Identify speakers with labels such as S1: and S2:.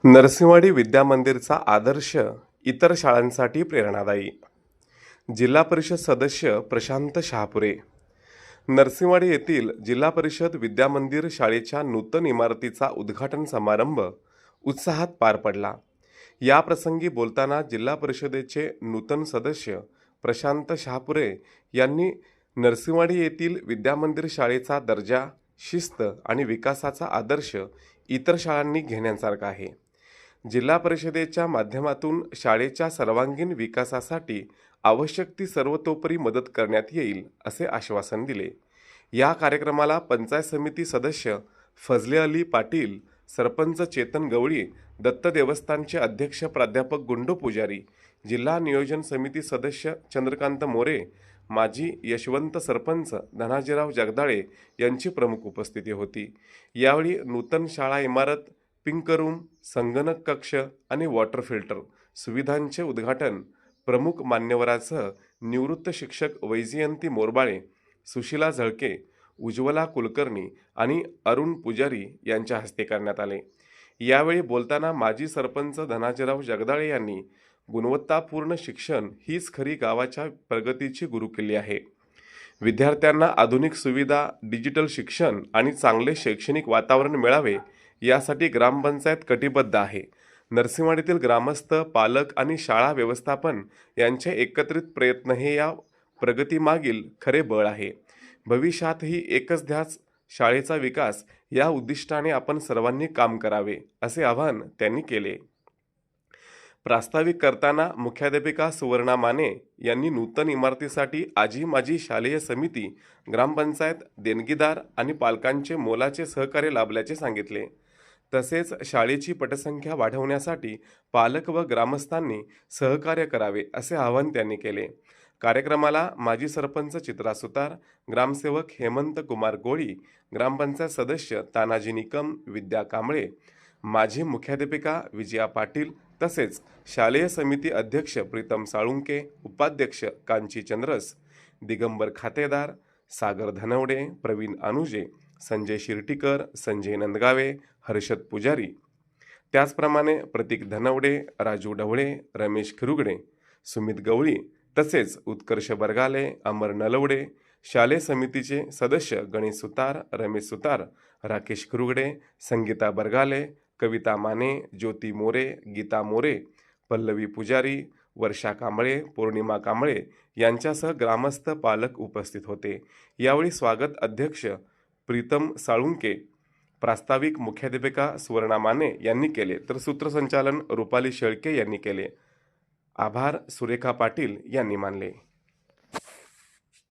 S1: नरसिंहवाडी विद्यामंदिरचा आदर्श इतर शाळांसाठी प्रेरणादायी. जिल्हा परिषद सदस्य प्रशांत शहापुरे. नरसिंहवाडी येथील जिल्हा परिषद विद्यामंदिर शाळेच्या नूतन इमारतीचा उद्घाटन समारंभ उत्साहात पार पडला. या प्रसंगी बोलताना जिल्हा परिषदेचे नूतन सदस्य प्रशांत शहापुरे यांनी नरसिंहवाडी येथील विद्यामंदिर शाळेचा दर्जा, शिस्त आणि विकासाचा आदर्श इतर शाळांनी घेण्यासारखा आहे. जिल्हा परिषदेच्या माध्यमातून शाळेच्या सर्वांगीण विकासासाठी आवश्यक ती सर्वतोपरी मदत करण्यात येईल असे आश्वासन दिले. या कार्यक्रमाला पंचायत समिती सदस्य फजले अली पाटील, सरपंच चेतन गवळी, दत्त देवस्थानचे अध्यक्ष प्राध्यापक गुंडू पुजारी, जिल्हा नियोजन समिती सदस्य चंद्रकांत मोरे, माजी यशवंत सरपंच धनाजीराव जगदाळे यांची प्रमुख उपस्थिती होती. यावेळी नूतन शाळा इमारत, पिंक रूम, संगणक कक्ष आणि वॉटर फिल्टर सुविधांचे उद्घाटन प्रमुख मान्यवरांसह निवृत्त शिक्षक वैजयंती मोरबाळे, सुशीला झळके, उज्ज्वला कुलकर्णी आणि अरुण पुजारी यांच्या हस्ते करण्यात आले. यावेळी बोलताना माजी सरपंच धनाजीराव जगदाळे यांनी गुणवत्तापूर्ण शिक्षण हीच खरी गावाच्या प्रगतीची गुरुकिल्ली आहे. विद्यार्थ्यांना आधुनिक सुविधा, डिजिटल शिक्षण आणि चांगले शैक्षणिक वातावरण मिळावे यासाठी ग्रामपंचायत कटिबद्ध आहे. नरसिंहवाडीतील ग्रामस्थ, पालक आणि शाळा व्यवस्थापन यांचे एकत्रित प्रयत्न हे या प्रगतीमागील खरे बळ आहे. भविष्यातही एकच ध्यास शाळेचा विकास या उद्दिष्टाने आपण सर्वांनी काम करावे असे आवाहन त्यांनी केले. प्रास्ताविक करताना मुख्याध्यापिका सुवर्णा माने यांनी नूतन इमारतीसाठी आजी माजी शालेय समिती, ग्रामपंचायत, देणगीदार आणि पालकांचे मोलाचे सहकार्य लाभल्याचे सांगितले. तसेच शाळेची पटसंख्या वाढवण्यासाठी पालक व ग्रामस्थांनी सहकार्य करावे असे आवाहन त्यांनी केले. कार्यक्रमाला माजी सरपंच चित्रा सुतार, ग्रामसेवक हेमंत कुमार गोळी, ग्रामपंचायत सदस्य तानाजी निकम, विद्या कांबळे, माजी मुख्याध्यापिका विजया पाटील तसेच शालेय समिती अध्यक्ष प्रीतम साळुंके, उपाध्यक्ष कांची चंद्रस, दिगंबर खातेदार, सागर धनवडे, प्रवीण अनुजे, संजय शिर्टीकर, संजय नंदगावे, हर्षद पुजारी, त्याचप्रमाणे प्रतीक धनवडे, राजू ढवळे, रमेश खिरुगडे, सुमित गवळी तसेच उत्कर्ष बरगाले, अमर नलवडे, शालेय समितीचे सदस्य गणेश सुतार, रमेश सुतार, राकेश खिरुगडे, संगीता बरगाले, कविता माने, ज्योती मोरे, गीता मोरे, पल्लवी पुजारी, वर्षा कांबळे, पौर्णिमा कांबळे यांच्यासह ग्रामस्थ, पालक उपस्थित होते. यावेळी स्वागत अध्यक्ष प्रीतम साळुंके, प्रास्ताविक मुख्याध्यापिका सुवर्णा माने यांनी केले, तर सूत्रसंचालन रुपाली शेळके यांनी केले. आभार सुरेखा पाटील यांनी मानले.